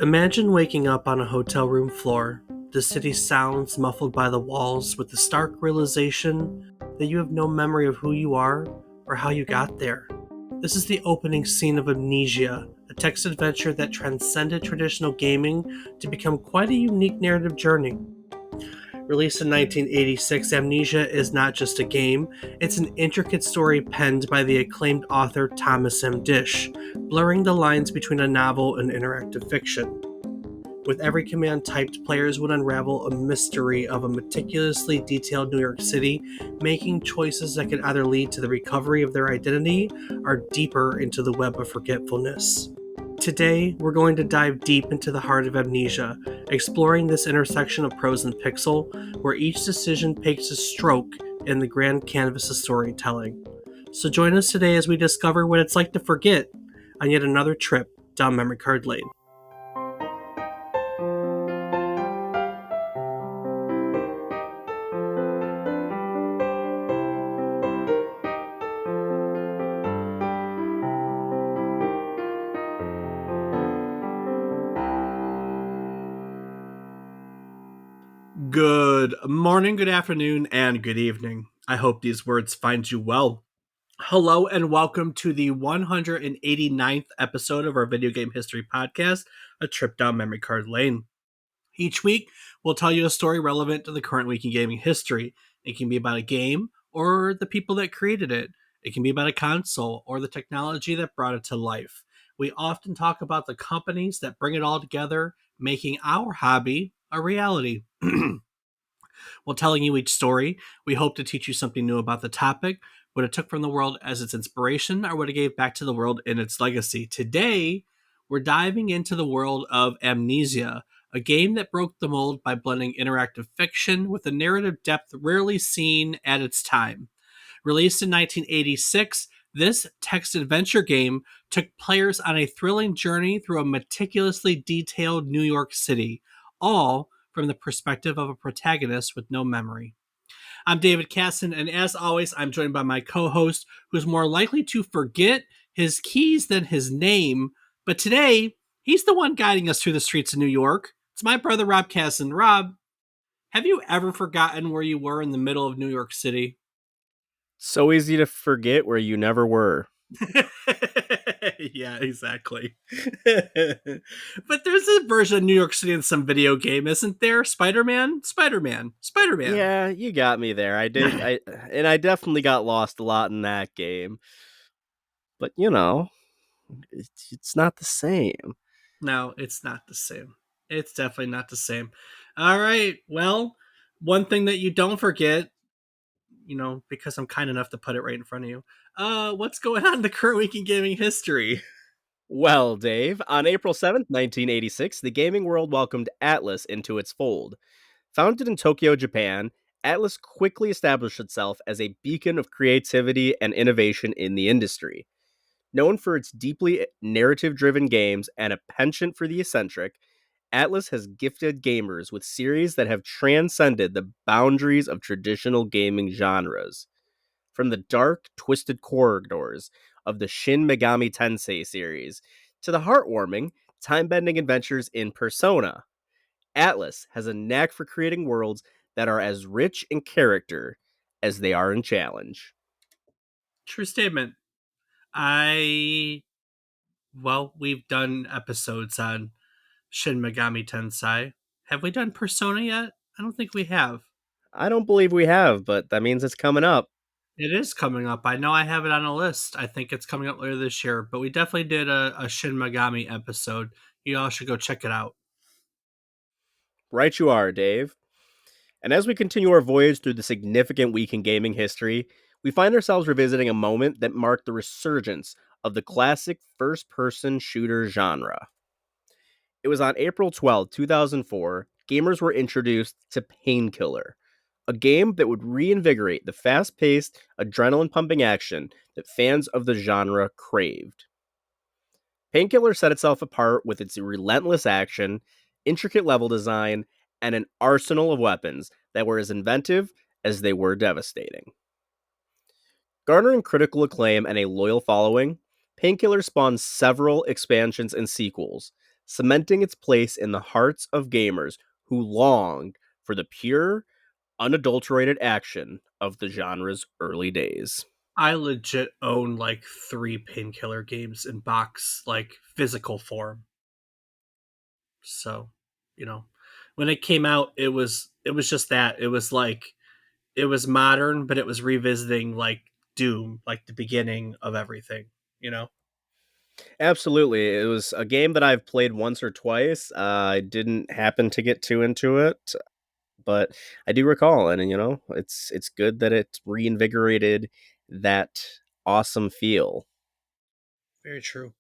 Imagine waking up on a hotel room floor, the city's sounds muffled by the walls, with the stark realization that you have no memory of who you are or how you got there. This is the opening scene of Amnesia, a text adventure that transcended traditional gaming to become quite a unique narrative journey. Released in 1986, Amnesia is not just a game, it's an intricate story penned by the acclaimed author Thomas M. Disch, blurring the lines between a novel and interactive fiction. With every command typed, players would unravel a mystery of a meticulously detailed New York City, making choices that could either lead to the recovery of their identity or deeper into the web of forgetfulness. Today, we're going to dive deep into the heart of Amnesia, exploring this intersection of prose and pixel, where each decision paints a stroke in the grand canvas of storytelling. So join us today as we discover what it's like to forget on yet another trip down memory card lane. Good morning, good afternoon, and good evening. I hope these words find you well. Hello and welcome to the 189th episode of our video game history podcast, A Trip Down Memory Card Lane. Each week, we'll tell you a story relevant to the current week in gaming history. It can be about a game or the people that created it. It can be about a console or the technology that brought it to life. We often talk about the companies that bring it all together, making our hobby a reality. While telling you each story, we hope to teach you something new about the topic, what it took from the world as its inspiration, or what it gave back to the world in its legacy. Today, we're diving into the world of Amnesia, a game that broke the mold by blending interactive fiction with a narrative depth rarely seen at its time. Released in 1986, this text adventure game took players on a thrilling journey through a meticulously detailed New York City, all from the perspective of a protagonist with no memory. I'm David Casson, and as always, I'm joined by my co-host, who's more likely to forget his keys than his name, but today, he's the one guiding us through the streets of New York. It's my brother, Rob Casson. Rob, have you ever forgotten where you were in the middle of New York City? So easy to forget where you never were. Yeah, exactly. But there's a version of New York City in some video game, isn't there? Spider-Man. Yeah, you got me there. I definitely got lost a lot in that game. But it's not the same. No, it's not the same. It's definitely not the same. All right. Well, one thing that you don't forget, because I'm kind enough to put it right in front of you. What's going on in the current week in gaming history? Well, Dave, on April 7th, 1986, the gaming world welcomed Atlus into its fold. Founded in Tokyo, Japan, Atlus quickly established itself as a beacon of creativity and innovation in the industry. Known for its deeply narrative driven games and a penchant for the eccentric, Atlus has gifted gamers with series that have transcended the boundaries of traditional gaming genres. From the dark, twisted corridors of the Shin Megami Tensei series to the heartwarming, time bending adventures in Persona, Atlus has a knack for creating worlds that are as rich in character as they are in challenge. True statement. We've done episodes on Shin Megami Tensei. Have we done Persona yet? I don't think we have. I don't believe we have, but that means it's coming up. It is coming up. I know I have it on a list. I think it's coming up later this year, but we definitely did a Shin Megami episode. You all should go check it out. Right you are, Dave. And as we continue our voyage through the significant week in gaming history, we find ourselves revisiting a moment that marked the resurgence of the classic first person shooter genre. It was on April 12th, 2004, gamers were introduced to Painkiller, a game that would reinvigorate the fast paced, adrenaline pumping action that fans of the genre craved. Painkiller set itself apart with its relentless action, intricate level design, and an arsenal of weapons that were as inventive as they were devastating. Garnering critical acclaim and a loyal following, Painkiller spawned several expansions and sequels, cementing its place in the hearts of gamers who longed for the pure, unadulterated action of the genre's early days. I legit own like 3 Painkiller games in box, like physical form. So, you know, when it came out, it was just that. It was like it was modern, but it was revisiting like Doom, like the beginning of everything, you know? Absolutely. It was a game that I've played once or twice. I didn't happen to get too into it, but I do recall, and it's good that it reinvigorated that awesome feel. Very true.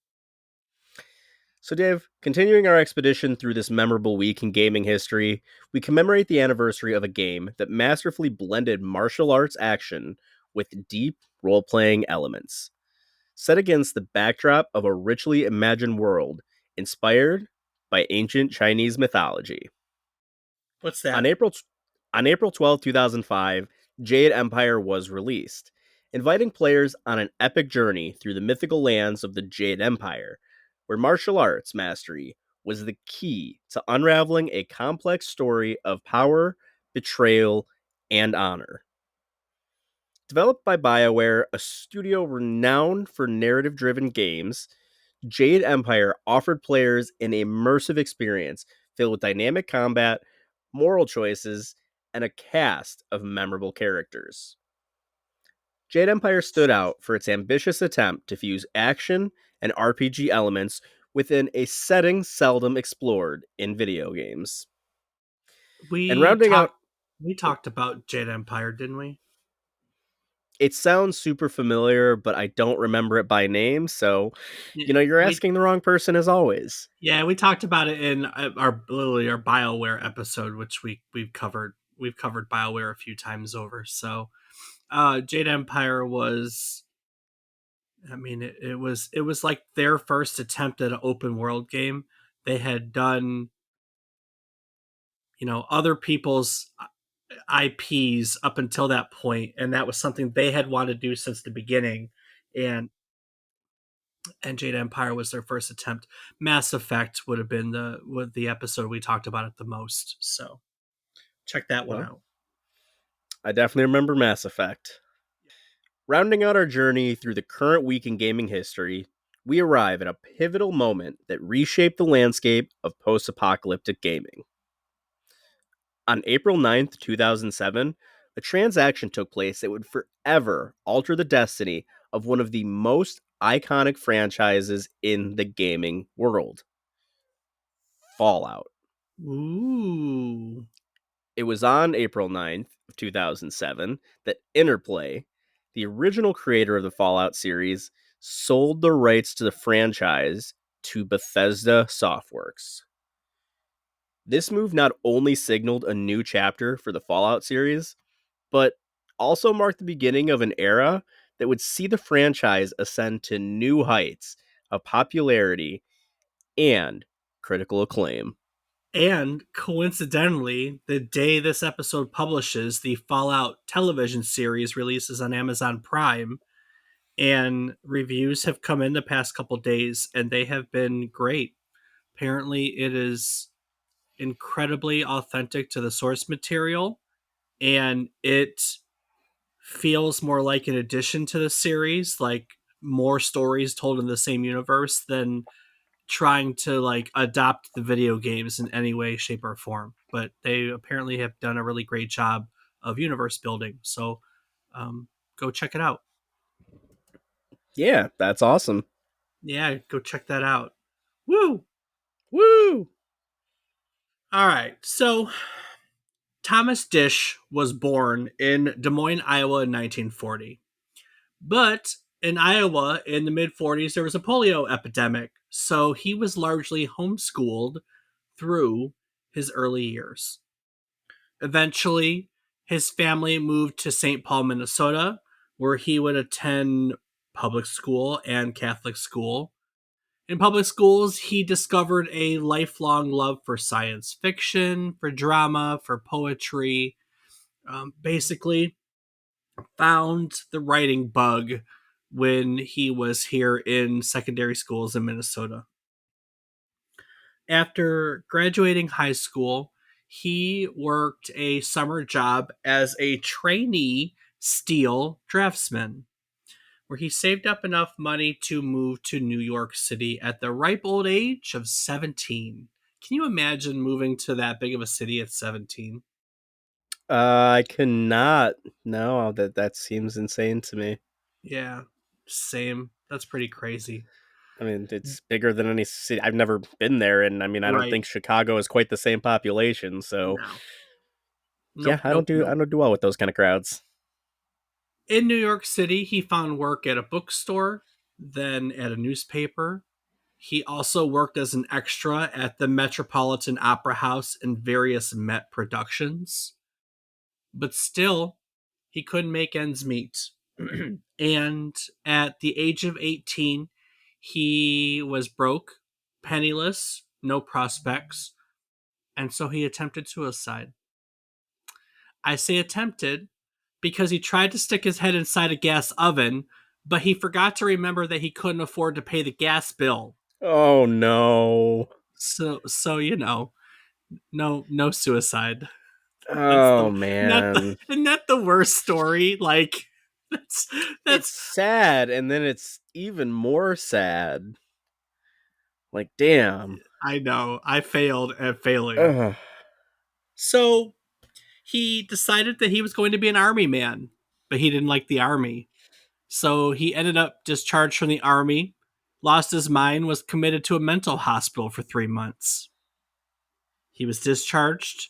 So, Dave, continuing our expedition through this memorable week in gaming history, we commemorate the anniversary of a game that masterfully blended martial arts action with deep role playing elements, set against the backdrop of a richly imagined world inspired by ancient Chinese mythology. What's On that? April 2005, Jade Empire was released, inviting players on an epic journey through the mythical lands of the Jade Empire, where martial arts mastery was the key to unraveling a complex story of power, betrayal, and honor. Developed by BioWare, a studio renowned for narrative driven games, Jade Empire offered players an immersive experience filled with dynamic combat, moral choices, and a cast of memorable characters. Jade Empire stood out for its ambitious attempt to fuse action and RPG elements within a setting seldom explored in video games. And We rounding out, talked we talked about Jade Empire, didn't we? it sounds super familiar, but I don't remember it by name, so Yeah, you're we asking the wrong person as always. yeah, we talked about it in our literally our BioWare episode, which we've covered. We've covered BioWare a few times over. So, Jade Empire was, I mean, it was like their first attempt at an open world game. They had done, other people's IPs up until that point, and that was something they had wanted to do since the beginning. And Jade Empire was their first attempt. Mass Effect would have been the episode we talked about it the most. So check that one Well, out. I definitely remember Mass Effect. Rounding out our journey through the current week in gaming history, we arrive at a pivotal moment that reshaped the landscape of post apocalyptic gaming. On April 9th, 2007, a transaction took place that would forever alter the destiny of one of the most iconic franchises in the gaming world: Fallout. Ooh. It was on April 9th, 2007, that Interplay, the original creator of the Fallout series, sold the rights to the franchise to Bethesda Softworks. This move not only signaled a new chapter for the Fallout series, but also marked the beginning of an era that would see the franchise ascend to new heights of popularity and critical acclaim. And coincidentally, the day this episode publishes, the Fallout television series releases on Amazon Prime, and reviews have come in the past couple days, and they have been great. Apparently, it is incredibly authentic to the source material, and it feels more like an addition to the series, like more stories told in the same universe than trying to like adopt the video games in any way, shape, or form. But they apparently have done a really great job of universe building. So go check it out. Yeah, that's awesome. Yeah, go check that out. Woo! Woo! All right. So Thomas Disch was born in Des Moines, Iowa in 1940. But in Iowa in the mid 40s, there was a polio epidemic. So he was largely homeschooled through his early years. Eventually, his family moved to St. Paul, Minnesota, where he would attend public school and Catholic school. In public schools, he discovered a lifelong love for science fiction, for drama, for poetry. Basically, found the writing bug when he was here in secondary schools in Minnesota. After graduating high school, he worked a summer job as a trainee steel draftsman, where he saved up enough money to move to New York City at the ripe old age of 17. Can you imagine moving to that big of a city at 17? I cannot. No, that seems insane to me. Yeah, same. That's pretty crazy. I mean, it's bigger than any city. I've never been there, and I mean, I don't Right. think Chicago is quite the same population. So No. yeah, Nope, I don't nope, do I nope. don't do well with those kind of crowds. In New York City, he found work at a bookstore, then at a newspaper. He also worked as an extra at the Metropolitan Opera House in various Met productions, but still, he couldn't make ends meet. And at the age of 18, he was broke, penniless, no prospects, and so he attempted suicide. I say attempted because he tried to stick his head inside a gas oven, but he forgot to remember that he couldn't afford to pay the gas bill. Oh no. So no suicide. That's Oh the not the man. not the worst story. Like that's It's that's sad, and then it's even more sad. Like, damn. I know. I failed at failing. Ugh. So he decided that he was going to be an army man, but he didn't like the army. So he ended up discharged from the army, lost his mind, was committed to a mental hospital for 3 months. He was discharged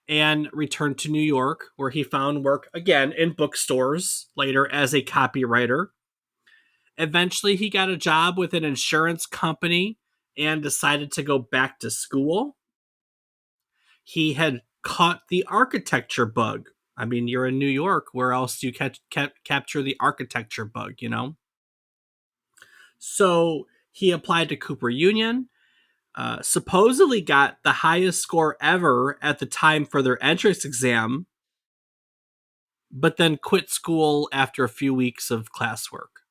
and returned to New York, where he found work again in bookstores, later as a copywriter. Eventually, he got a job with an insurance company and decided to go back to school. He had caught the architecture bug. I mean, you're in New York. Where else do you capture the architecture bug, you know? So he applied to Cooper Union, supposedly got the highest score ever at the time for their entrance exam, but then quit school after a few weeks of classwork.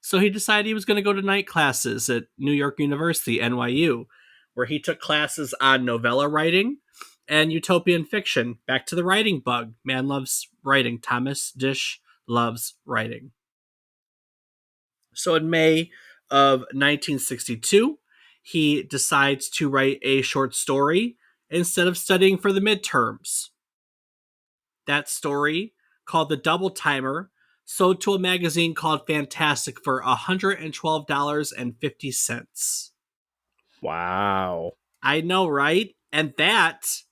So he decided he was going to go to night classes at New York University, NYU, where he took classes on novella writing and utopian fiction. Back to the writing bug. Man loves writing. Thomas Disch loves writing. So in May of 1962, he decides to write a short story instead of studying for the midterms. That story, called The Double Timer, sold to a magazine called Fantastic for $112.50. Wow. I know, right? And that,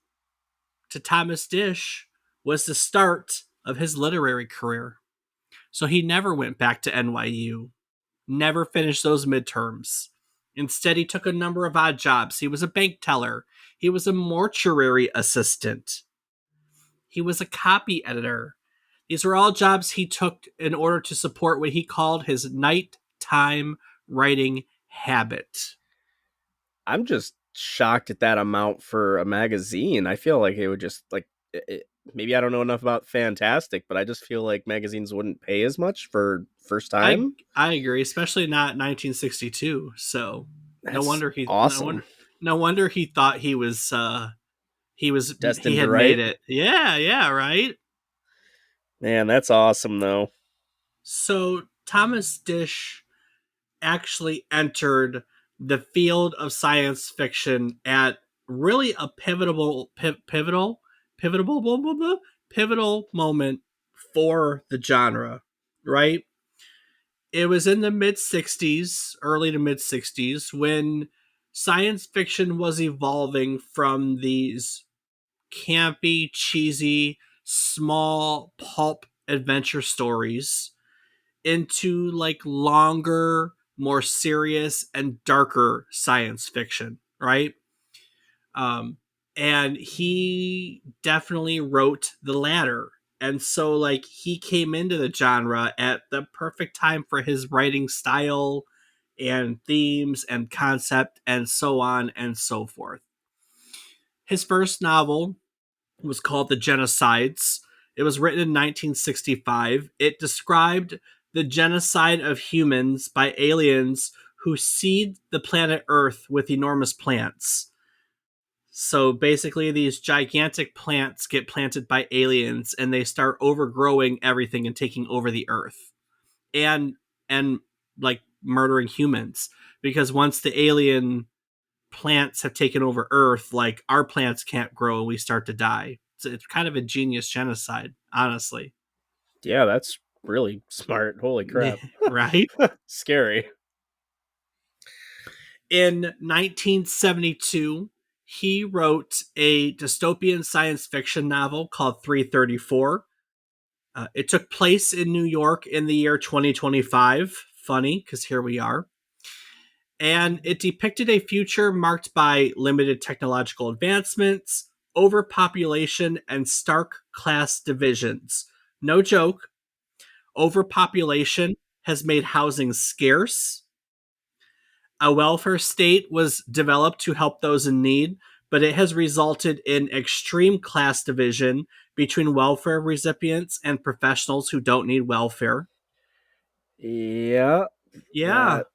to Thomas Disch, was the start of his literary career. So he never went back to NYU, never finished those midterms. Instead, he took a number of odd jobs. He was a bank teller, he was a mortuary assistant, he was a copy editor. These were all jobs he took in order to support what he called his nighttime writing habit. I'm just shocked at that amount for a magazine. I feel like it would just like maybe I don't know enough about Fantastic, but I just feel like magazines wouldn't pay as much for first I time. I agree, especially not 1962. So no That's wonder he no awesome. wonder no wonder he thought he Destined to had made write. it. Yeah, yeah, right. Man, that's awesome though. So Thomas Disch actually entered the field of science fiction at really a pivotal moment for the genre, right? It was in the mid 60s, early to mid 60s, when science fiction was evolving from these campy, cheesy, small pulp adventure stories into like longer, more serious and darker science fiction, right? Um, and he definitely wrote the latter. And so, like, he came into the genre at the perfect time for his writing style and themes and concept and so on and so forth. His first novel was called The Genocides. It was written in 1965. It described the genocide of humans by aliens who seed the planet Earth with enormous plants. So basically, these gigantic plants get planted by aliens, and they start overgrowing everything and taking over the Earth, and like murdering humans. Because once the alien plants have taken over Earth, like our plants can't grow and we start to die. So it's kind of a genius genocide, honestly. Yeah, that's really smart. Holy crap. Right? Scary. In 1972, he wrote a dystopian science fiction novel called 334. It took place in New York in the year 2025. Funny, because here we are. And it depicted a future marked by limited technological advancements, overpopulation, and stark class divisions. No joke, overpopulation has made housing scarce. A welfare state was developed to help those in need, but it has resulted in extreme class division between welfare recipients and professionals who don't need welfare. Yeah, Yeah, that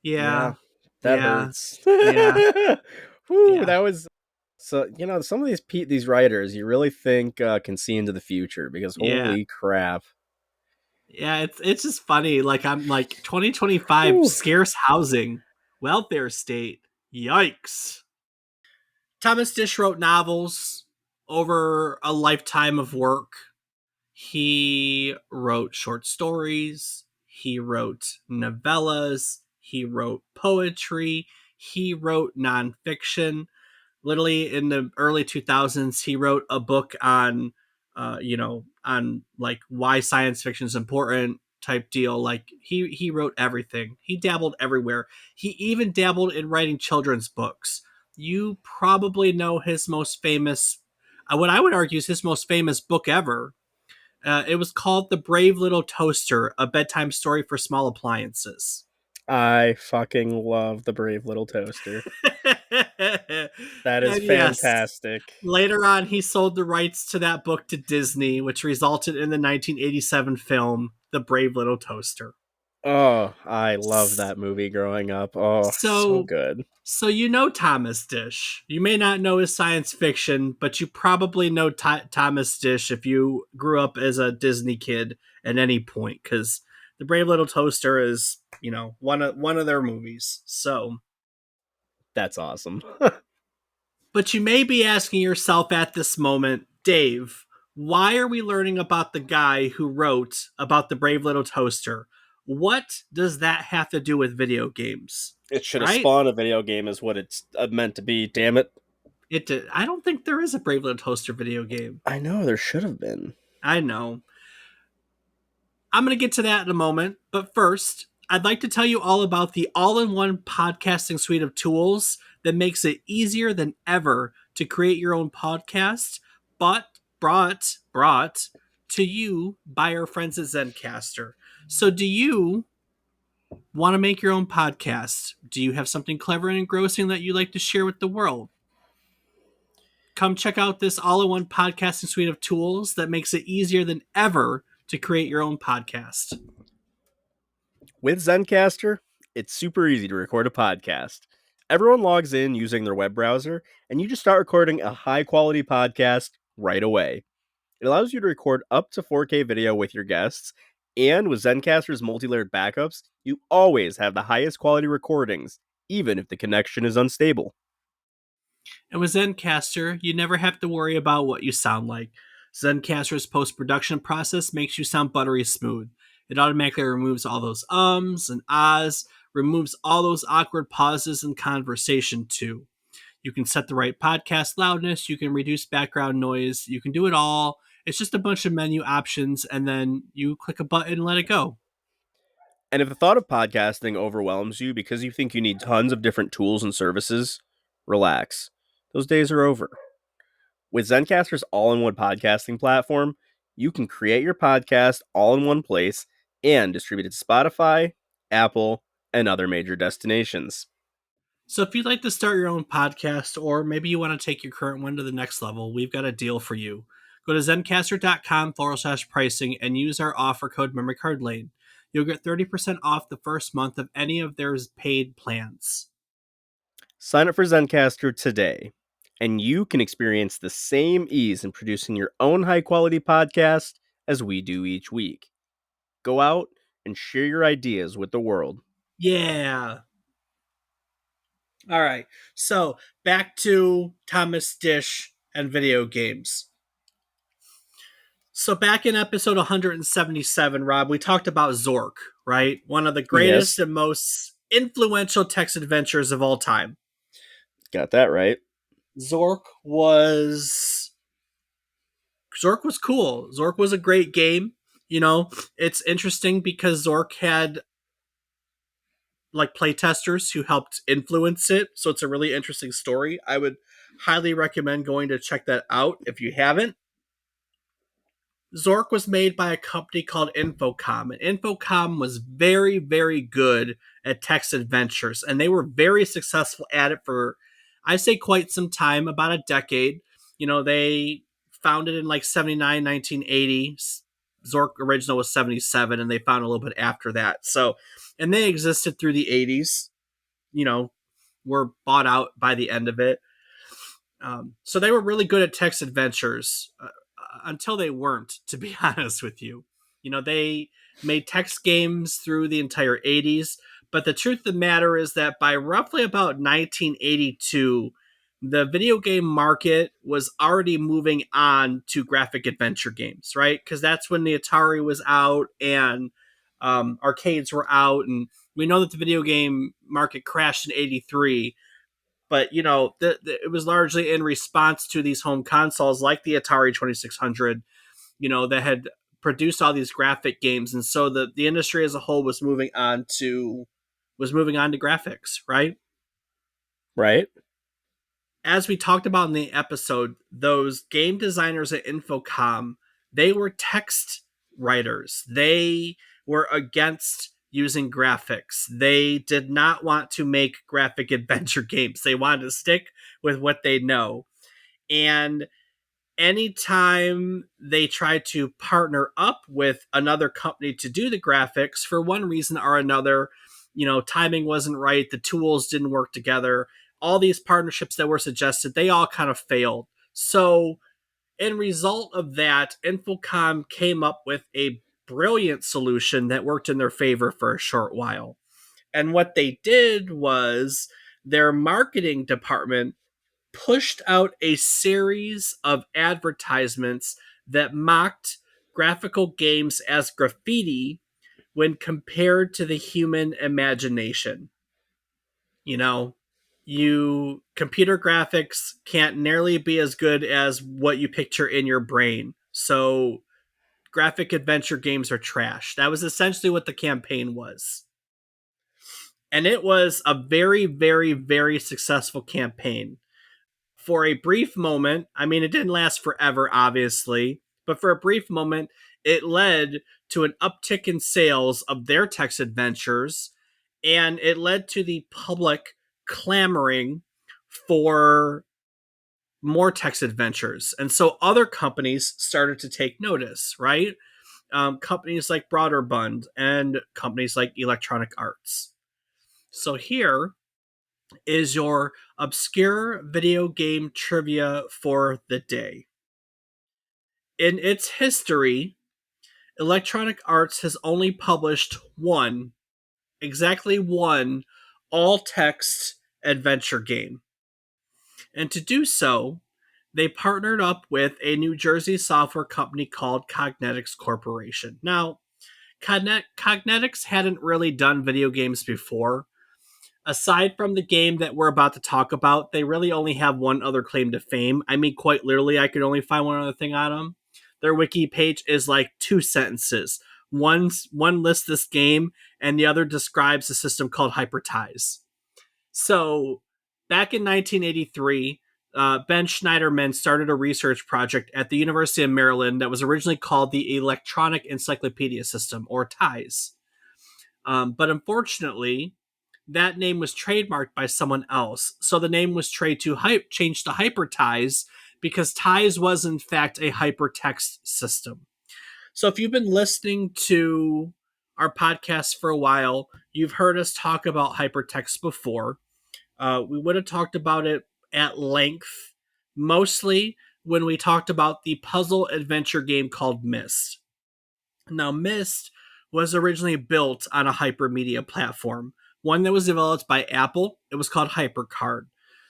yeah, yeah, that yeah, hurts. yeah, Whew, yeah, that was so. Some of these writers, you really think can see into the future because yeah. holy crap. Yeah, it's just funny. Like I'm like 2025 Whew. scarce housing, welfare state. Yikes. Thomas Disch wrote novels over a lifetime of work. He wrote short stories, he wrote novellas, he wrote poetry, he wrote nonfiction. Literally in the early 2000s, he wrote a book on on like why science fiction is important type deal. Like he wrote everything. He dabbled everywhere. He even dabbled in writing children's books. You probably know his most famous, what I would argue is his most famous book ever. It was called The Brave Little Toaster, a bedtime story for small appliances. I fucking love the Brave Little Toaster. That is And yes, fantastic. later on, he sold the rights to that book to Disney, which resulted in the 1987 film The Brave Little Toaster. Oh, I love that movie growing up. Oh, so So, good. so you know Thomas Disch. You may not know his science fiction, but you probably know Thomas Disch if you grew up as a Disney kid at any point, because The Brave Little Toaster is, one of their movies. So, That's awesome. but you may be asking yourself at this moment, Dave, why are we learning about the guy who wrote about the Brave Little Toaster? What does that have to do with video games? It should have Right? spawned a video game, is what it's meant to be. Damn it! It did. I don't think there is a Brave Little Toaster video game. I know there should have been. I know. I'm going to get to that in a moment, but first, I'd like to tell you all about the all-in-one podcasting suite of tools that makes it easier than ever to create your own podcast, but brought to you by our friends at Zencaster. So do you want to make your own podcast? Do you have something clever and engrossing that you'd like to share with the world? Come check out this all-in-one podcasting suite of tools that makes it easier than ever to create your own podcast. With Zencaster, it's super easy to record a podcast. Everyone logs in using their web browser, and you just start recording a high quality podcast right away. It allows you to record up to 4K video with your guests, and with Zencaster's multi-layered backups, you always have the highest quality recordings, even if the connection is unstable. And with Zencaster, you never have to worry about what you sound like. Zencaster's post production process makes you sound buttery smooth. It automatically removes all those ums and ahs, removes all those awkward pauses in conversation, too. You can set the right podcast loudness, you can reduce background noise, you can do it all. It's just a bunch of menu options, and then you click a button and let it go. And if the thought of podcasting overwhelms you because you think you need tons of different tools and services, relax. Those days are over. With Zencaster's all in one podcasting platform, you can create your podcast all in one place and distribute it to Spotify, Apple, and other major destinations. So if you'd like to start your own podcast, or maybe you want to take your current one to the next level, we've got a deal for you. Go to zencaster.com/pricing and use our offer code Memory Card Lane. You'll get 30% off the first month of any of their paid plans. Sign up for Zencaster today, and you can experience the same ease in producing your own high-quality podcast as we do each week. Go out and share your ideas with the world. Yeah. All right. So back to Thomas Disch and video games. So back in episode 177, Rob, we talked about Zork, right? One of the greatest Yes, and most influential text adventures of all time. got that right. Zork was Zork was cool. Zork was a great game. You know, it's interesting because Zork had like playtesters who helped influence it, so it's a really interesting story. I would highly recommend going to check that out if you haven't. Zork was made by a company called Infocom, and Infocom was very, very good at text adventures, and they were very successful at it for, I say, quite some time, about a decade. You know, they founded in like 79, 1980. Zork original was 77, and they found a little bit after that. So, and they existed through the 80s, you know, were bought out by the end of it. So they were really good at text adventures until they weren't, to be honest with you. You know, they made text games through the entire 80s, but the truth of the matter is that by roughly about 1982, the video game market was already moving on to graphic adventure games, right? Because that's when the Atari was out and arcades were out. And we know that the video game market crashed in 83, but you know it was largely in response to these home consoles like the Atari 2600, you know, that had produced all these graphic games, and so the industry as a whole was moving on to graphics, right? Right? As we talked about in the episode, those game designers at Infocom, they were text writers. They were against using graphics. They did not want to make graphic adventure games. They wanted to stick with what they know. And anytime they tried to partner up with another company to do the graphics, for one reason or another, you know, timing wasn't right, the tools didn't work together, all these partnerships that were suggested, they all kind of failed. So in result of that, Infocom came up with a brilliant solution that worked in their favor for a short while. And what they did was their marketing department pushed out a series of advertisements that mocked graphical games as graffiti when compared to the human imagination. You know, you computer graphics can't nearly be as good as what you picture in your brain. So graphic adventure games are trash. That was essentially what the campaign was. And it was a very, very, very successful campaign. For a brief moment, I mean, it didn't last forever, obviously, but for a brief moment, it led to an uptick in sales of their text adventures, and it led to the public clamoring for more text adventures. And so other companies started to take notice, right? Companies like Broderbund and companies like Electronic Arts. So here is your obscure video game trivia for the day. In its history, Electronic Arts has only published one, exactly one, all text adventure game. And to do so, they partnered up with a New Jersey software company called Cognetics Corporation. Now, Cognetics hadn't really done video games before. Aside from the game that we're about to talk about, they really only have one other claim to fame. I mean, quite literally, I could only find one other thing on them. Their wiki page is like two sentences. One lists this game, and the other describes a system called Hyperties. So, back in 1983, Ben Schneiderman started a research project at the University of Maryland that was originally called the Electronic Encyclopedia System, or TIES. But unfortunately, that name was trademarked by someone else. So the name was changed to Hyperties because Ties was in fact a hypertext system. So if you've been listening to our podcast for a while, you've heard us talk about hypertext before. We would have talked about it at length, mostly when we talked about the puzzle adventure game called Myst. Now, Myst was originally built on a hypermedia platform, one that was developed by Apple. It was called HyperCard.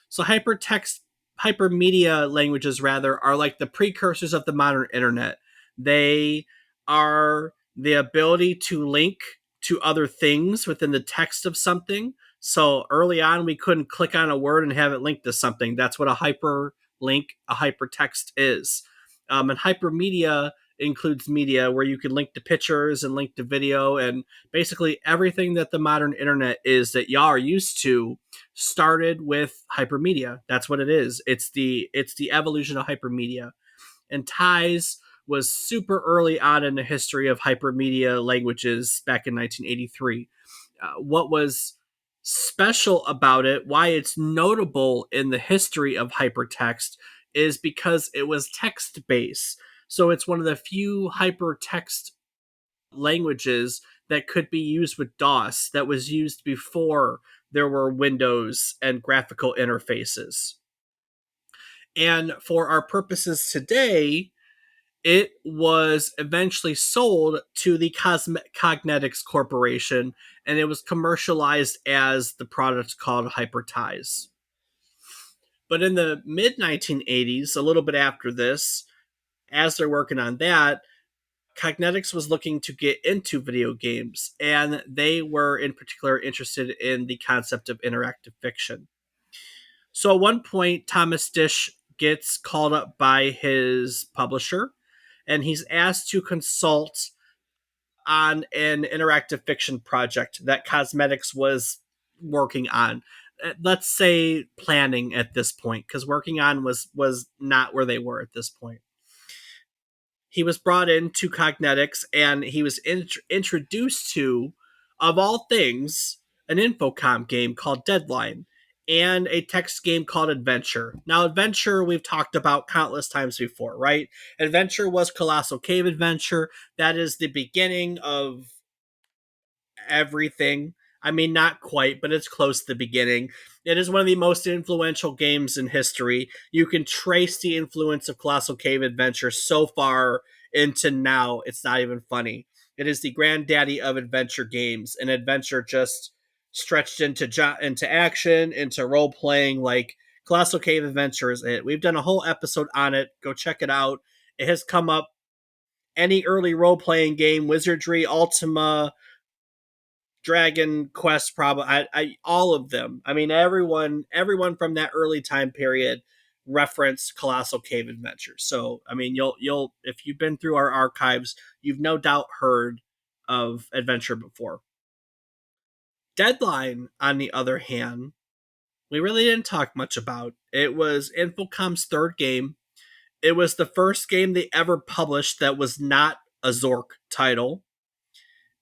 So, hypermedia languages, rather, are like the precursors of the modern internet. They are the ability to link to other things within the text of something. So, early on, we couldn't click on a word and have it linked to something. That's what a hyperlink, a hypertext is. And hypermedia includes media where you can link to pictures and link to video and basically everything that the modern internet is that y'all are used to started with hypermedia. That's what it is. It's the evolution of hypermedia. And ties was super early on in the history of hypermedia languages back in 1983. What was special about it, why it's notable in the history of hypertext, is because it was text based. So it's one of the few hypertext languages that could be used with DOS that was used before there were Windows and graphical interfaces. And for our purposes today, it was eventually sold to the Cognetics Corporation, and it was commercialized as the product called Hyperties. But in the mid 1980s, a little bit after this, as they're working on that, Cognetics was looking to get into video games, and they were in particular interested in the concept of interactive fiction. So at one point, Thomas Disch gets called up by his publisher, and he's asked to consult on an interactive fiction project that Cosmetics was working on. Let's say planning at this point, because working on was not where they were at this point. He was brought into Cognetics, and he was introduced to, of all things, an Infocom game called Deadline and a text game called Adventure. Now, Adventure we've talked about countless times before, right? Adventure was Colossal Cave Adventure. That is the beginning of everything. I mean, not quite, but it's close to the beginning. It is one of the most influential games in history. You can trace the influence of Colossal Cave Adventure so far into now, it's not even funny. It is the granddaddy of adventure games, and adventure just stretched into action, into role playing. Like Colossal Cave Adventure is it. We've done a whole episode on it. Go check it out. It has come up any early role playing game, Wizardry, Ultima, Dragon Quest, probably all of them. I mean, everyone from that early time period referenced Colossal Cave Adventure. So, I mean, you'll if you've been through our archives, you've no doubt heard of Adventure before. Deadline, on the other hand, we really didn't talk much about. It was Infocom's third game. It was the first game they ever published that was not a Zork title,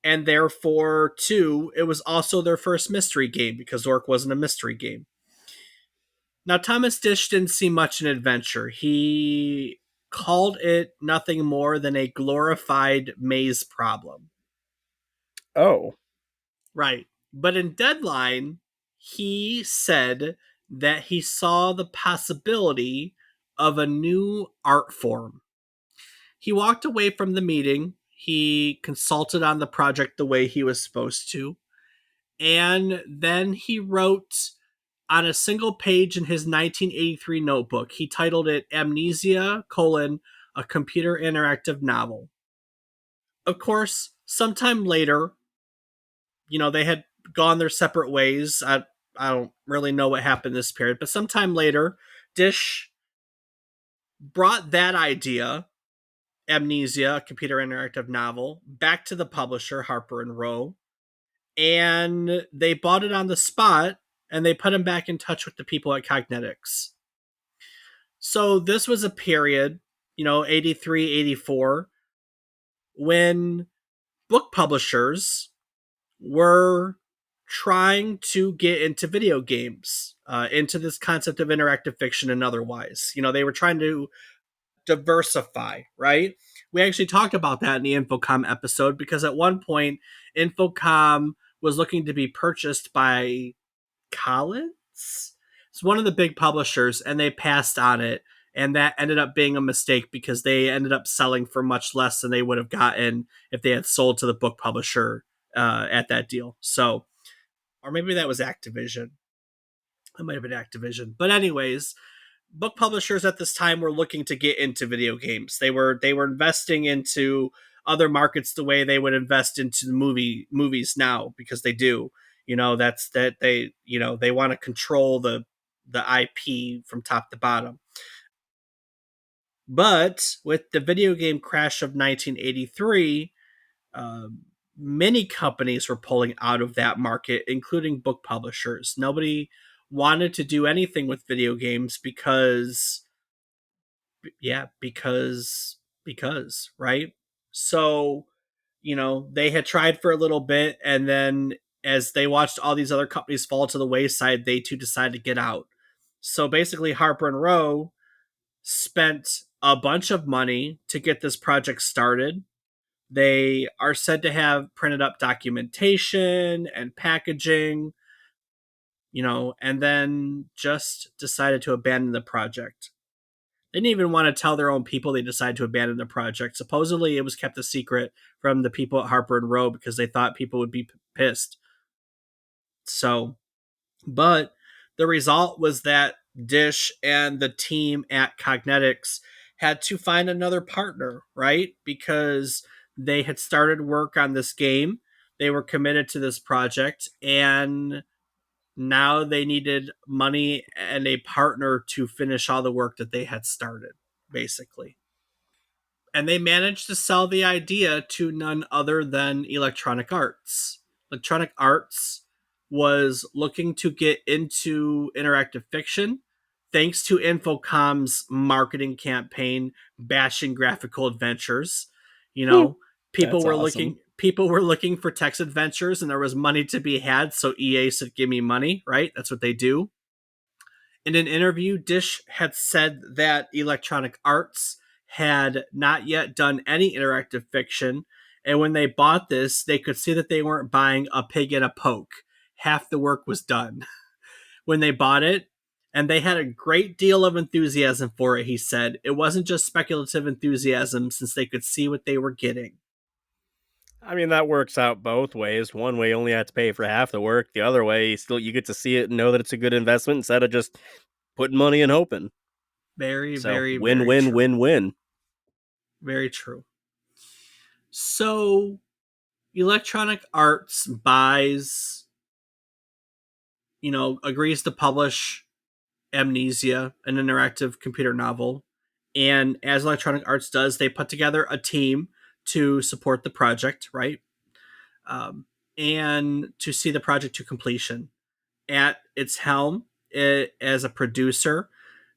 and therefore, too, it was also their first mystery game because Zork wasn't a mystery game. Now, Thomas Disch didn't see much in Adventure. He called it nothing more than a glorified maze problem. Oh. Right. But in Deadline, he said that he saw the possibility of a new art form. He walked away from the meeting. He consulted on the project the way he was supposed to. And then he wrote on a single page in his 1983 notebook. He titled it Amnesia, a computer interactive novel. Of course, sometime later, they had gone their separate ways. I don't really know what happened this period, but sometime later, Disch brought that idea, Amnesia, a computer interactive novel, back to the publisher, Harper and Row, and they bought it on the spot, and they put him back in touch with the people at Cognetics. So this was a period, 83, 84, when book publishers were trying to get into video games, into this concept of interactive fiction and otherwise. They were trying to diversify, right? We actually talked about that in the Infocom episode because at one point, Infocom was looking to be purchased by Collins. It's one of the big publishers, and they passed on it. And that ended up being a mistake because they ended up selling for much less than they would have gotten if they had sold to the book publisher at that deal. So, or maybe that was Activision. It might have been Activision. But anyways, book publishers at this time were looking to get into video games. They were investing into other markets the way they would invest into the movies now because they do. That's that they want to control the IP from top to bottom. But with the video game crash of 1983, many companies were pulling out of that market, including book publishers. Nobody wanted to do anything with video games because yeah, because right. So they had tried for a little bit, and then as they watched all these other companies fall to the wayside, they too decided to get out. So basically, Harper and Row spent a bunch of money to get this project started. They are said to have printed up documentation and packaging, and then just decided to abandon the project. They didn't even want to tell their own people they decided to abandon the project. Supposedly, it was kept a secret from the people at Harper and Row because they thought people would be pissed. So, but the result was that Disch and the team at Cognetics had to find another partner, right? Because they had started work on this game, they were committed to this project, and now they needed money and a partner to finish all the work that they had started, basically. And they managed to sell the idea to none other than Electronic Arts. Electronic Arts was looking to get into interactive fiction thanks to Infocom's marketing campaign bashing graphical adventures. You know, people That's were awesome. looking for text adventures and there was money to be had, so EA said give me money, right? That's what they do. In an interview, Disch had said that Electronic Arts had not yet done any interactive fiction, and when they bought this, they could see that they weren't buying a pig in a poke. Half the work was done when they bought it, and they had a great deal of enthusiasm for it, he said. It wasn't just speculative enthusiasm since they could see what they were getting. I mean, that works out both ways. One way, you only have to pay for half the work. The other way, you get to see it and know that it's a good investment instead of just putting money and hoping. Very, So, very, win, very win, true. win, win. Very true. So, Electronic Arts buys, agrees to publish Amnesia, an interactive computer novel. And as Electronic Arts does, they put together a team to support the project, right? And to see the project to completion. At its helm, as a producer,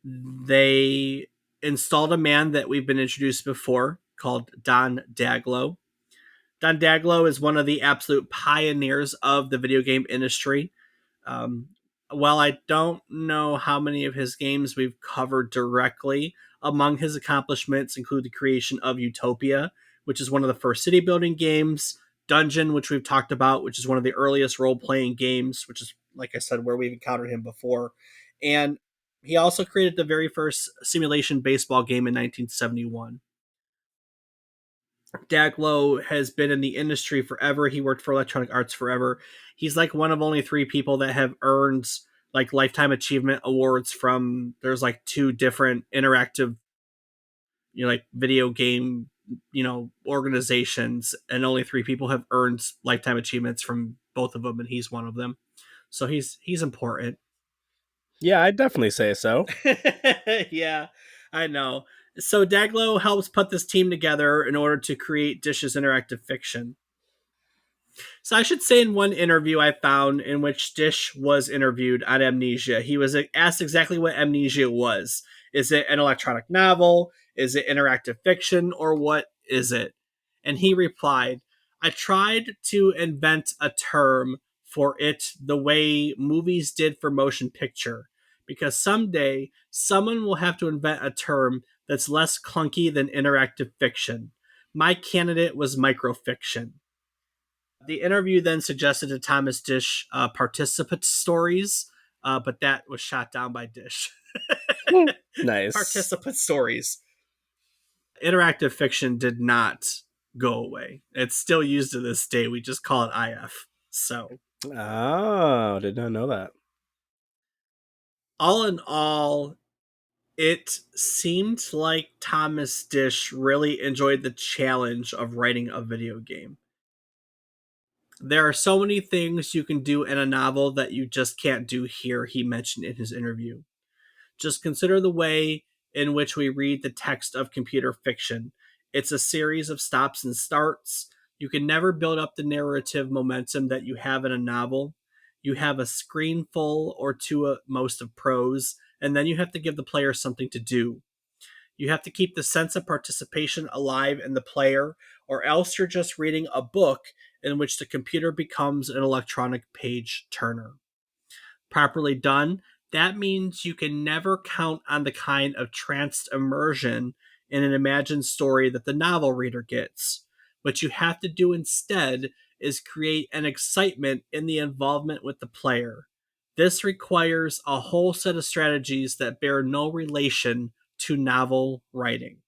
they installed a man that we've been introduced before called Don Daglow. Don Daglow is one of the absolute pioneers of the video game industry. Um, while I don't know how many of his games we've covered directly, among his accomplishments include the creation of Utopia, which is one of the first city building games, Dungeon, which we've talked about, which is one of the earliest role playing games, which is, like I said, where we've encountered him before. And he also created the very first simulation baseball game in 1971. Daglow has been in the industry forever. He worked for Electronic Arts forever. He's like one of only three people that have earned like lifetime achievement awards from there's like two different interactive like video game organizations, and only three people have earned lifetime achievements from both of them, and he's one of them. So he's important. Yeah, I'd definitely say so. Yeah, I know. So Daglow helps put this team together in order to create Dish's interactive fiction. So I should say in one interview I found in which Disch was interviewed on Amnesia, he was asked exactly what Amnesia was. Is it an electronic novel? Is it interactive fiction? Or what is it? And he replied, I tried to invent a term for it the way movies did for motion picture, because someday someone will have to invent a term that's less clunky than interactive fiction. My candidate was microfiction. The interview then suggested to Thomas Disch participant stories, but that was shot down by Disch. Nice. Participant stories. Interactive fiction did not go away. It's still used to this day. We just call it IF. So, Oh, did not know that. all in all, it seemed like Thomas Disch really enjoyed the challenge of writing a video game. There are so many things you can do in a novel that you just can't do here, he mentioned in his interview. Just consider the way in which we read the text of computer fiction. It's a series of stops and starts. You can never build up the narrative momentum that you have in a novel. You have a screen full or two at most of prose, and then you have to give the player something to do. You have to keep the sense of participation alive in the player, or else you're just reading a book in which the computer becomes an electronic page turner. Properly done, that means you can never count on the kind of tranced immersion in an imagined story that the novel reader gets. What you have to do instead is create an excitement in the involvement with the player. This requires a whole set of strategies that bear no relation to novel writing.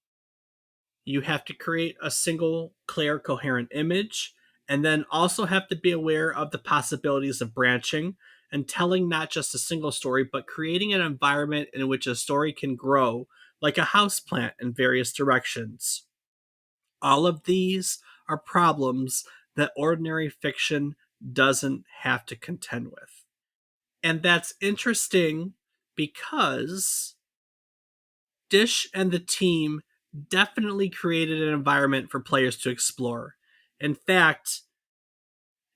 You have to create a single, clear, coherent image, and then also have to be aware of the possibilities of branching and telling not just a single story, but creating an environment in which a story can grow like a houseplant in various directions. All of these are problems that ordinary fiction doesn't have to contend with. And that's interesting because Dish and the team definitely created an environment for players to explore. In fact,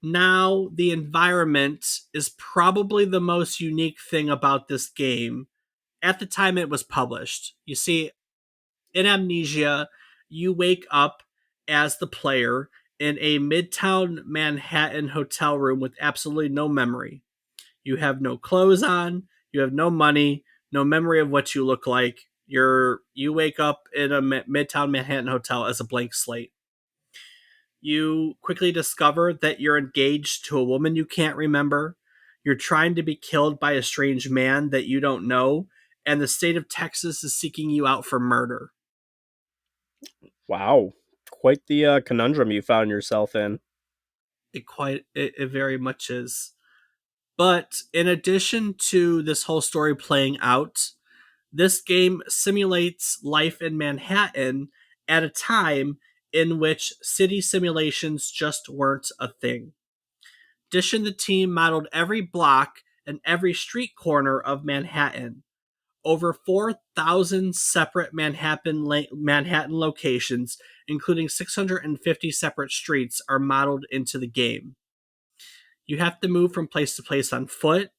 now the environment is probably the most unique thing about this game at the time it was published. You see, in Amnesia, you wake up as the player in a midtown Manhattan hotel room with absolutely no memory. You have no clothes on, you have no money, no memory of what you look like. You wake up in a midtown Manhattan hotel as a blank slate. You quickly discover that you're engaged to a woman you can't remember. You're trying to be killed by a strange man that you don't know, and the state of Texas is seeking you out for murder. Wow. Quite the conundrum you found yourself in. It very much is. But in addition to this whole story playing out, this game simulates life in Manhattan at a time in which city simulations just weren't a thing. Dish and the team modeled every block and every street corner of Manhattan. Over 4,000 separate Manhattan locations, including 650 separate streets, are modeled into the game. You have to move from place to place on foot,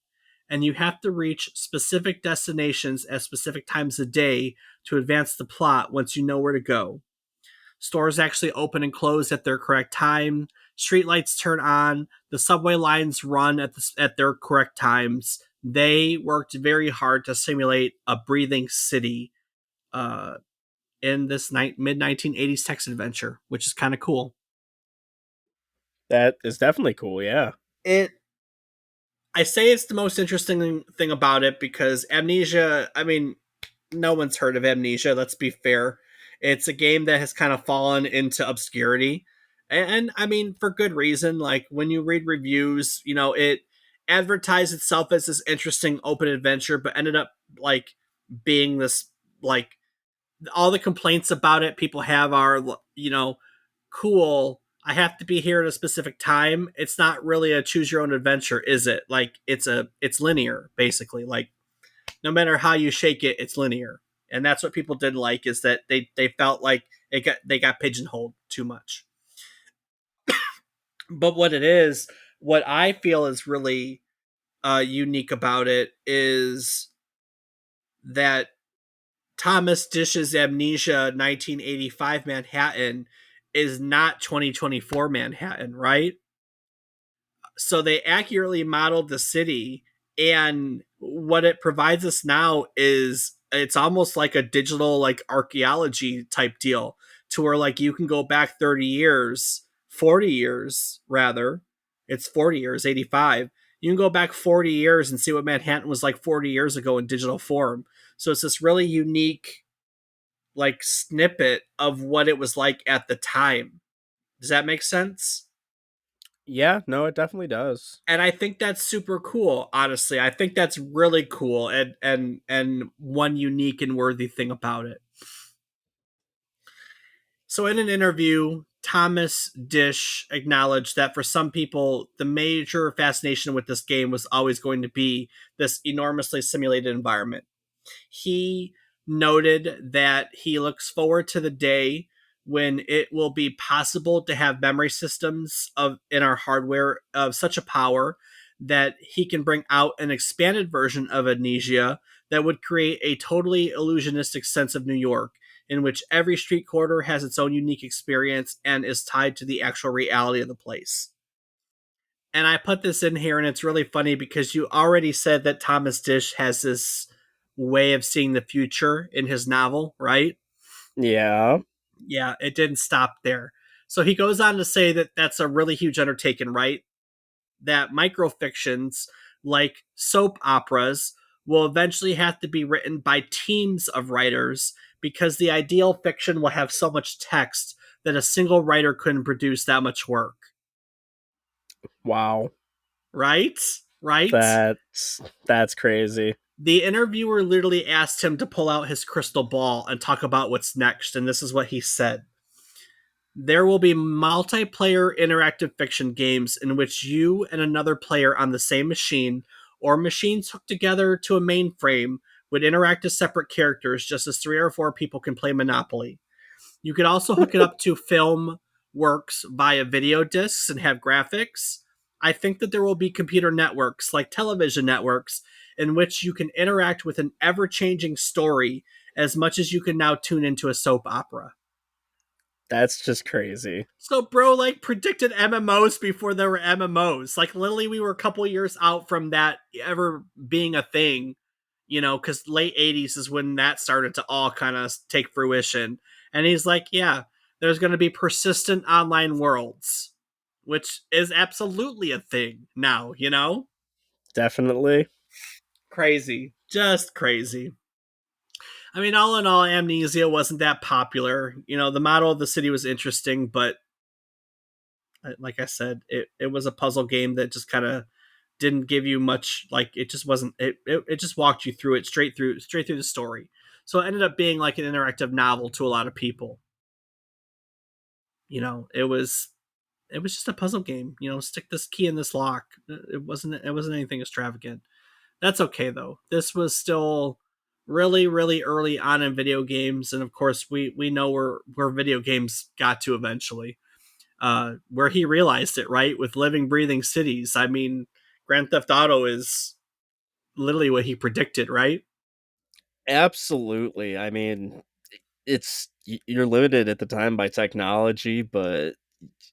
and you have to reach specific destinations at specific times of day to advance the plot once you know where to go. Stores actually open and close at their correct time. Streetlights turn on. The subway lines run at their correct times. They worked very hard to simulate a breathing city uh, in this mid 1980s text adventure, which is kind of cool. That is definitely cool, yeah. It I say it's the most interesting thing about it because Amnesia, I mean, no one's heard of Amnesia, let's be fair. It's a game that has kind of fallen into obscurity. And I mean, for good reason. Like, when you read reviews, it advertised itself as this interesting open adventure, but ended up, like, being this, like, all the complaints about it people have are, cool. I have to be here at a specific time. It's not really a choose your own adventure, is it? Like, it's linear, basically. Like, no matter how you shake it, it's linear. And that's what people didn't like, is that they felt like they got pigeonholed too much. But what I feel is really unique about it is that Thomas Dish's Amnesia 1985 Manhattan is not 2024 Manhattan, right? So they accurately modeled the city, and what it provides us now is it's almost like a digital, like, archaeology type deal, to where like you can go back 30 years, 40 years rather. It's 40 years, 85. You can go back 40 years and see what Manhattan was like 40 years ago in digital form. So it's this really unique like snippet of what it was like at the time. Does that make sense? Yeah, no, it definitely does. And I think that's super cool, honestly. I think that's really cool and one unique and worthy thing about it. So in an interview, Thomas Disch acknowledged that for some people, the major fascination with this game was always going to be this enormously simulated environment. He noted that he looks forward to the day when it will be possible to have memory systems of in our hardware of such a power that he can bring out an expanded version of Amnesia that would create a totally illusionistic sense of New York in which every street corner has its own unique experience and is tied to the actual reality of the place. And I put this in here, and it's really funny because you already said that Thomas Disch has this way of seeing the future in his novel, right? Yeah. Yeah, it didn't stop there. So he goes on to say that that's a really huge undertaking, right? That microfictions like soap operas will eventually have to be written by teams of writers because the ideal fiction will have so much text that a single writer couldn't produce that much work. Wow. Right? Right? That's crazy. The interviewer literally asked him to pull out his crystal ball and talk about what's next, and this is what he said. There will be multiplayer interactive fiction games in which you and another player on the same machine or machines hooked together to a mainframe would interact as separate characters just as 3 or 4 people can play Monopoly. You could also hook it up to film works via video discs and have graphics. I think that there will be computer networks, like television networks, in which you can interact with an ever changing story as much as you can now tune into a soap opera. That's just crazy. So, bro, like, predicted MMOs before there were MMOs. Like, literally, we were a couple years out from that ever being a thing, you know, because late 80s is when that started to all kind of take fruition. And he's like, yeah, there's going to be persistent online worlds, which is absolutely a thing now, you know? Definitely. Crazy. Just crazy. I mean, all in all, Amnesia wasn't that popular. You know, the model of the city was interesting, but like I said, it was a puzzle game that just kind of didn't give you much. Like it just wasn't. It just walked you through it straight through the story. So it ended up being like an interactive novel to a lot of people. You know, it was just a puzzle game. You know, stick this key in this lock. It wasn't anything extravagant. That's okay though. This was still really early on in video games, and of course we know where video games got to eventually. Where he realized it, right? With living, breathing cities. I mean, Grand Theft Auto is literally what he predicted, right? Absolutely. I mean, you're limited at the time by technology, but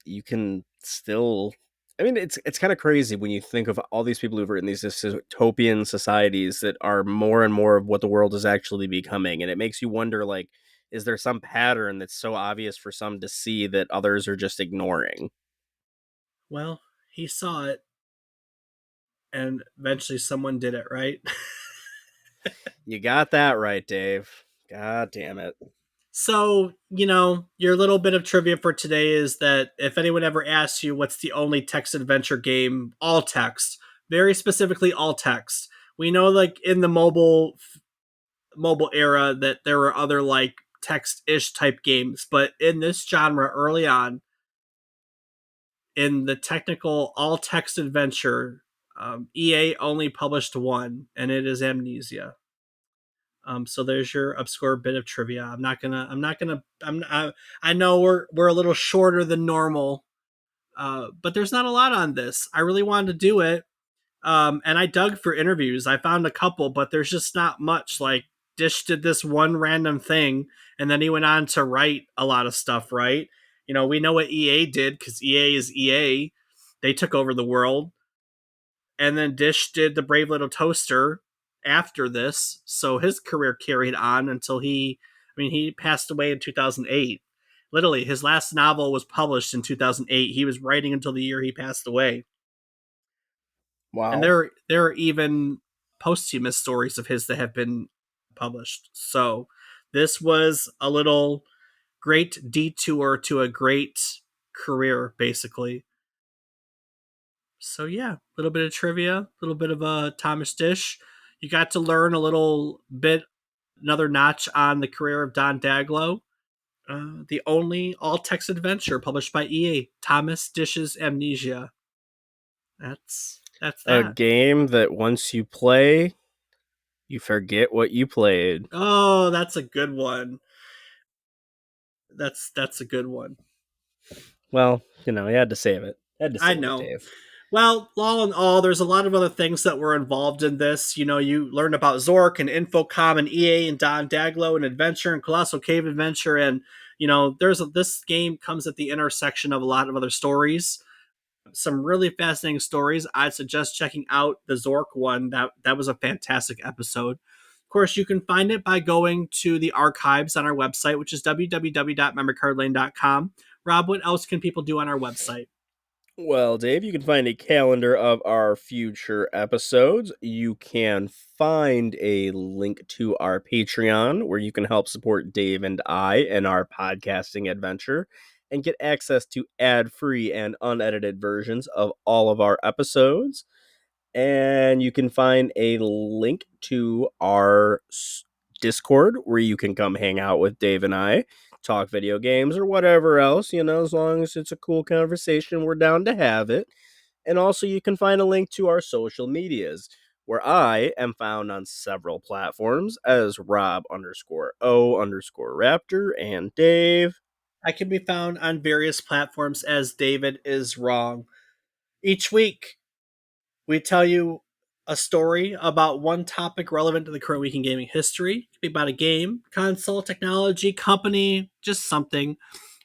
you can still. I mean, it's kind of crazy when you think of all these people who've written these dystopian societies that are more and more of what the world is actually becoming, and it makes you wonder, like, is there some pattern that's so obvious for some to see that others are just ignoring? Well, he saw it, and eventually someone did it, right? You got that right, Dave. God damn it. So, you know, your little bit of trivia for today is that if anyone ever asks you what's the only text adventure game, all text, very specifically all text. We know like in the mobile era that there were other like text-ish type games, but in this genre early on in the technical all text adventure, EA only published one, and it is Amnesia. So there's your obscure bit of trivia. I know we're a little shorter than normal, but there's not a lot on this. I really wanted to do it, and I dug for interviews. I found a couple, but there's just not much. Like Dish did this one random thing, and then he went on to write a lot of stuff. Right? You know, we know what EA did because EA is EA. They took over the world, and then Dish did the Brave Little Toaster after this, so his career carried on until he passed away in 2008. literally his last novel was published in 2008. He was writing until the year he passed away. And Wow. there are even posthumous stories of his that have been published. So this was a little great detour to a great career, basically. So yeah, a little bit of trivia, a little bit of a Thomas Disch. You got to learn a little bit, another notch on the career of Don Daglow. The only all text adventure published by EA, Thomas Disch's Amnesia. That's A that. game that once you play, you forget what you played. Oh, that's a good one. That's a good one. Well, you had to save it. Had to I save it, know. Dave. Well, all in all, there's a lot of other things that were involved in this. You learned about Zork and Infocom and EA and Don Daglow and Adventure and Colossal Cave Adventure, and this game comes at the intersection of a lot of other stories. Some really fascinating stories. I'd suggest checking out the Zork one. That was a fantastic episode. Of course, you can find it by going to the archives on our website, which is www.memorycardlane.com. Rob, what else can people do on our website? Well, Dave, you can find a calendar of our future episodes. You can find a link to our Patreon where you can help support Dave and I in our podcasting adventure and get access to ad free and unedited versions of all of our episodes. And you can find a link to our Discord where you can come hang out with Dave and I, talk video games or whatever else, as long as it's a cool conversation, we're down to have it. And also, you can find a link to our social medias where I am found on several platforms as Rob_O_Raptor and Dave. I can be found on various platforms as David is Wrong. Each week, we tell you a story about one topic relevant to the current week in gaming history. It could be about a game, console, technology, company, just something.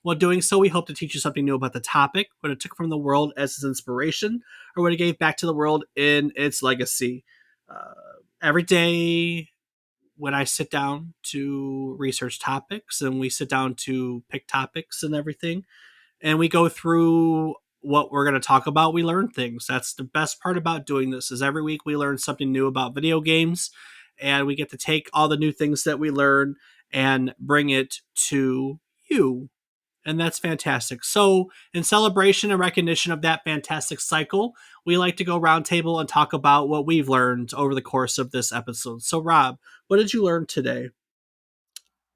While doing so, we hope to teach you something new about the topic, what it took from the world as its inspiration, or what it gave back to the world in its legacy. Uh, every day, when I sit down to research topics and we sit down to pick topics and everything, and we go through what we're going to talk about, we learn things. That's the best part about doing this, is every week we learn something new about video games, and we get to take all the new things that we learn and bring it to you. And that's fantastic. So, in celebration and recognition of that fantastic cycle, we like to go roundtable and talk about what we've learned over the course of this episode. So, Rob, what did you learn today?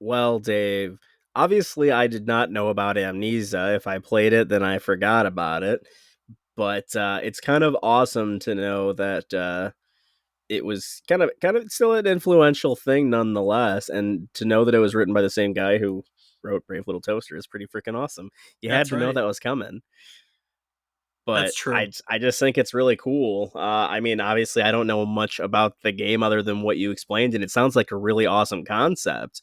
Well, Dave, obviously I did not know about Amnesia. If I played it, then I forgot about it. But it's kind of awesome to know that it was kind of still an influential thing nonetheless, and to know that it was written by the same guy who wrote Brave Little Toaster is pretty freaking awesome. You had That's to know right. that was coming. That's But true. I just think it's really cool. I mean, obviously, I don't know much about the game other than what you explained, and it sounds like a really awesome concept.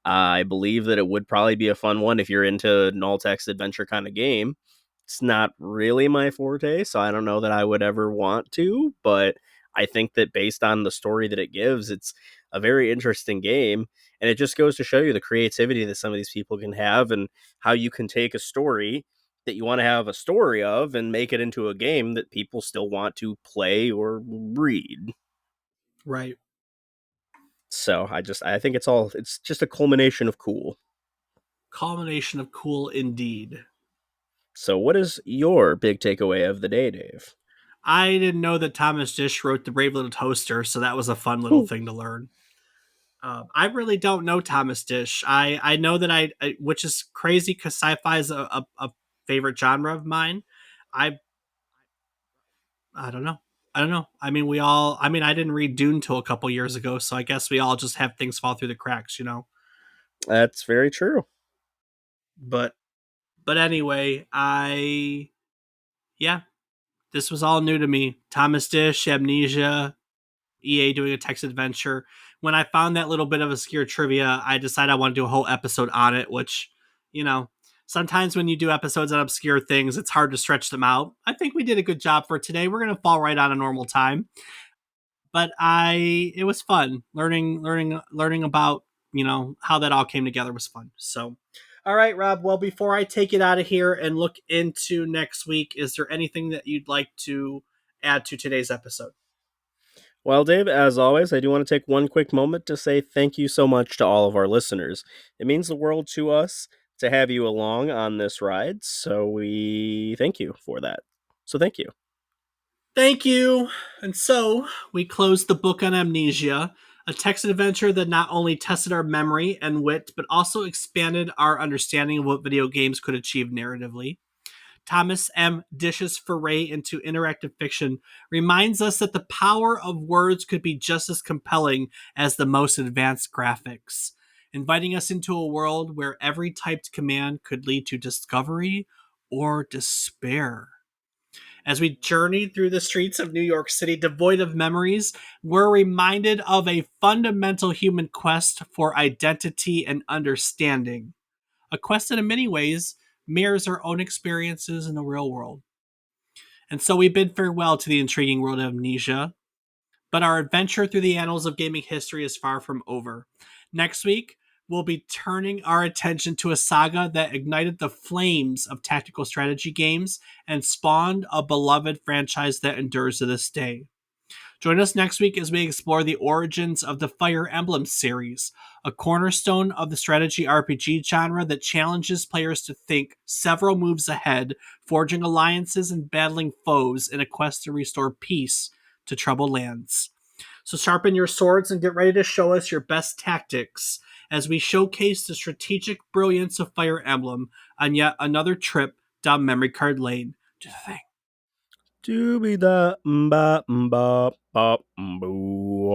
I believe that it would probably be a fun one if you're into an all text adventure kind of game. It's not really my forte, so I don't know that I would ever want to, but I think that based on the story that it gives, it's a very interesting game. And it just goes to show you the creativity that some of these people can have and how you can take a story that you want to have a story of and make it into a game that people still want to play or read. Right. So I think it's just a culmination of cool. Culmination of cool indeed. So what is your big takeaway of the day, Dave? I didn't know that Thomas Disch wrote The Brave Little Toaster, so that was a fun little Hmm. thing to learn. I really don't know Thomas Disch. I know that which is crazy because sci-fi is a favorite genre of mine. I I don't know. I don't know. I mean, we all. I mean, I didn't read Dune till a couple years ago, so I guess we all just have things fall through the cracks. That's very true. But anyway, yeah, this was all new to me. Thomas Disch, Amnesia, EA doing a text adventure. When I found that little bit of obscure trivia, I decided I want to do a whole episode on it, which, you know, sometimes when you do episodes on obscure things, it's hard to stretch them out. I think we did a good job for today. We're going to fall right on a normal time. But it was fun learning about, how that all came together was fun. So, All right, Rob. Well, before I take it out of here and look into next week, is there anything that you'd like to add to today's episode? Well, Dave, as always, I do want to take one quick moment to say thank you so much to all of our listeners. It means the world to us to have you along on this ride, so we thank you for that. So thank you. Thank you. And so we closed the book on Amnesia, a text adventure that not only tested our memory and wit, but also expanded our understanding of what video games could achieve narratively. Thomas M. Disch's foray into interactive fiction reminds us that the power of words could be just as compelling as the most advanced graphics, inviting us into a world where every typed command could lead to discovery or despair. As we journey through the streets of New York City devoid of memories, we're reminded of a fundamental human quest for identity and understanding. A quest that, in many ways, mirrors our own experiences in the real world. And so we bid farewell to the intriguing world of Amnesia, but our adventure through the annals of gaming history is far from over. Next week, we'll be turning our attention to a saga that ignited the flames of tactical strategy games and spawned a beloved franchise that endures to this day. Join us next week as we explore the origins of the Fire Emblem series, a cornerstone of the strategy RPG genre that challenges players to think several moves ahead, forging alliances and battling foes in a quest to restore peace to troubled lands. So sharpen your swords and get ready to show us your best tactics as we showcase the strategic brilliance of Fire Emblem on yet another trip down memory card lane. Do the thing. Doobie da mba mba ba mboo.